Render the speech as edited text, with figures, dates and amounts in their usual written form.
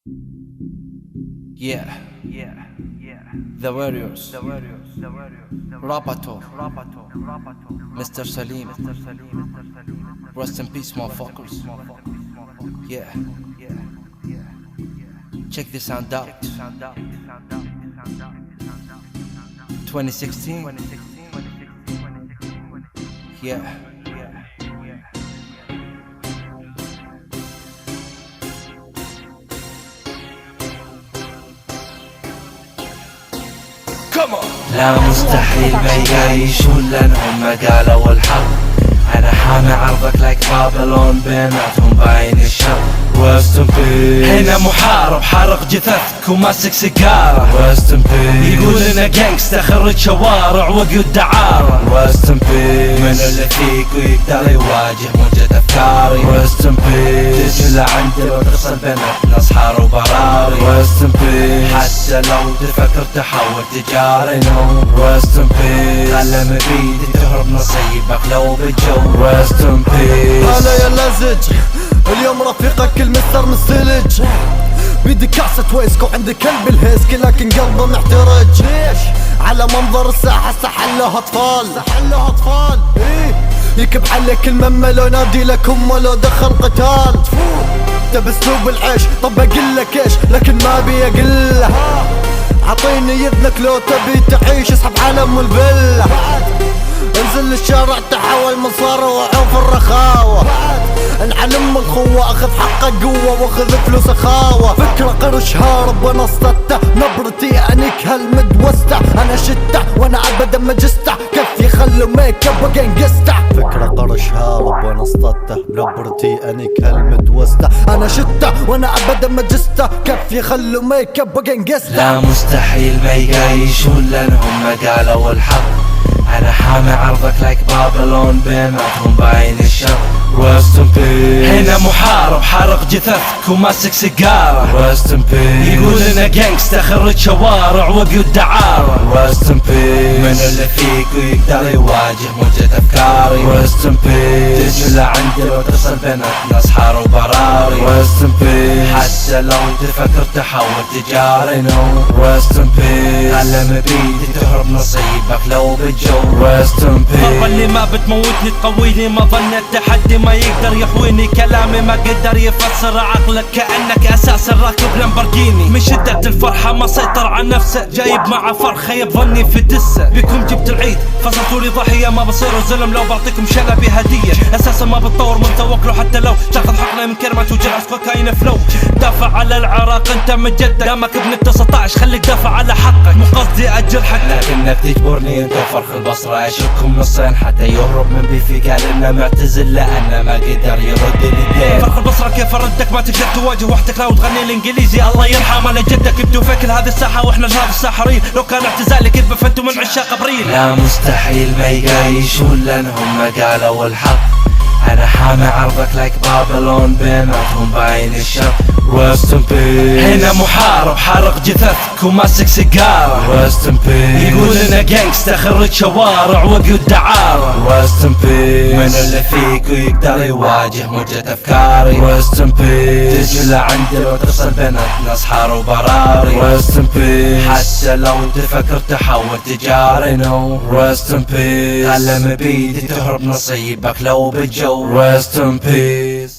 Yeah, the warriors, Rapator, Mr. Salim, rest in peace motherfuckers. Yeah, check this sound out. 2016. Yeah. لا مستحيل ما يعيشون لانهم ما قالوا الحق. انا حامي عرضك لايك بابلون بيناتهم باين الشر. Rest in peace. هنا محارب حارق جثثك وماسك سيجارة. Rest in peace. يقول انا جانكستا خرج شوارع وقود دعارة. Rest in peace. من اللي فيك ويقدر يواجه موجة افكاري. Rest in peace. تجي لعندي لو تصل بيناتنا صحار وبراري. Rest in peace. حتى لو تفكر تحول تجاري no. Rest in peace. قلم بيدي تهرب نصيبك لو بالجو. Rest in peace. هلا يا لزج اليوم رفيقك المستر مستلج. بيدي كاسة ويسكو عندي كلب الهيسكي لكن قلبه محترج. ليش؟ على منظر الساحة سحلوها اطفال ايه يكب عليك الممة لو نادي لك امه لو دخل قتال. تبي اسلوب العيش طب اقلك ايش لكن ما بي اقله. عطيني اذنك لو تبي تعيش اسحب عالم والفيلا. انزل الشارع تحول مصارى وعوف الرخاوة. انعلم الخوة اخذ حقه قوة واخذ فلوس خاوة. فكرة قرش هارب وانا اسطته نبرتي انيك هالمدوسته. انا شته وانا ابدا ما جسته كيف يخلوا ميك اب وقنقسته. فكرة قرش هارب وانا اسطته نبرتي انيك هالمدوسته. انا شته وانا ابدا ما جسته كيف يخلوا ميك اب وقنقسته. لا مستحيل ما يعيشون لانهم ما قالوا الحق. انا حامي عرضك لايك بابلون بيناتهم باين الشر. Rest in peace. هنا محارب حارق جثثك وماسك سيجارة. Rest in peace. يقول انا جانكستا خرج شوارع وقود دعارة. Rest in peace. من اللي فيك ويقدر يواجه موجة افكاري. Rest in peace. تجي لعندي لو تصل بيناتنا صحار وبراري. Rest in peace. حتى لو تفكر تحول تجاري no. Rest in peace. قلم بيدي تهرب نصيبك لو بالجو. Rest in peace. الضربة اللي ما بتموتني تقويني ما ظن التحدي ما يقدر يحويني. كلامي ما قدر يفسر عقلك كأنك أساس راكب لامبورجيني. من شدة الفرحة ما سيطر على نفسه جايب معه فرخة يبظني في دسه. بكم جبت العيد فصلتولي ضحية ما بصيروا زلم لو بعطيكم شلبي هدية. أساسا ما بتطور متوكله حتى لو تاخذ حقنة من كرمة وجرعة كوكايين فلو. دافع على العراق انت مجدد دامك ابن 19 خليك دافع على حقك مو قصدي اجرحك. لكنك تجبرني انت وفرخ البصرة اشكهم نصين حتى يهرب من بيفي قال انه معتزل لانه ما قدر يرد اليدين. فرخ البصرة كيف اردك ما تقدر تواجه وحدك لو تغني الانجليزي الله يرحم على جدك. انتو فيك هذه الساحة واحنا الهاب الساحرين. لو كان اعتزالي كذبة فانتو من عشاق ابريل. لا مستحيل ما يعيشون لانهم ما قالوا الحق. انا حامي عرضك لايك بابلون بيناتهم باين الشر. Rest in peace. هنا محارب حارق جثثك وماسك سيجارة. Rest in peace. يقول انا جانكستا خرج شوارع وقود دعارة. Rest in peace. من اللي فيك ويقدر يواجه موجة افكاري. Rest in peace. تجي لعندي لو تصل بيناتنا صحار وبراري. Rest in peace. حتى لو تفكر تحول تجاري no. Rest in peace. قلم بيدي تهرب نصيبك لو بالجو. Rest in peace.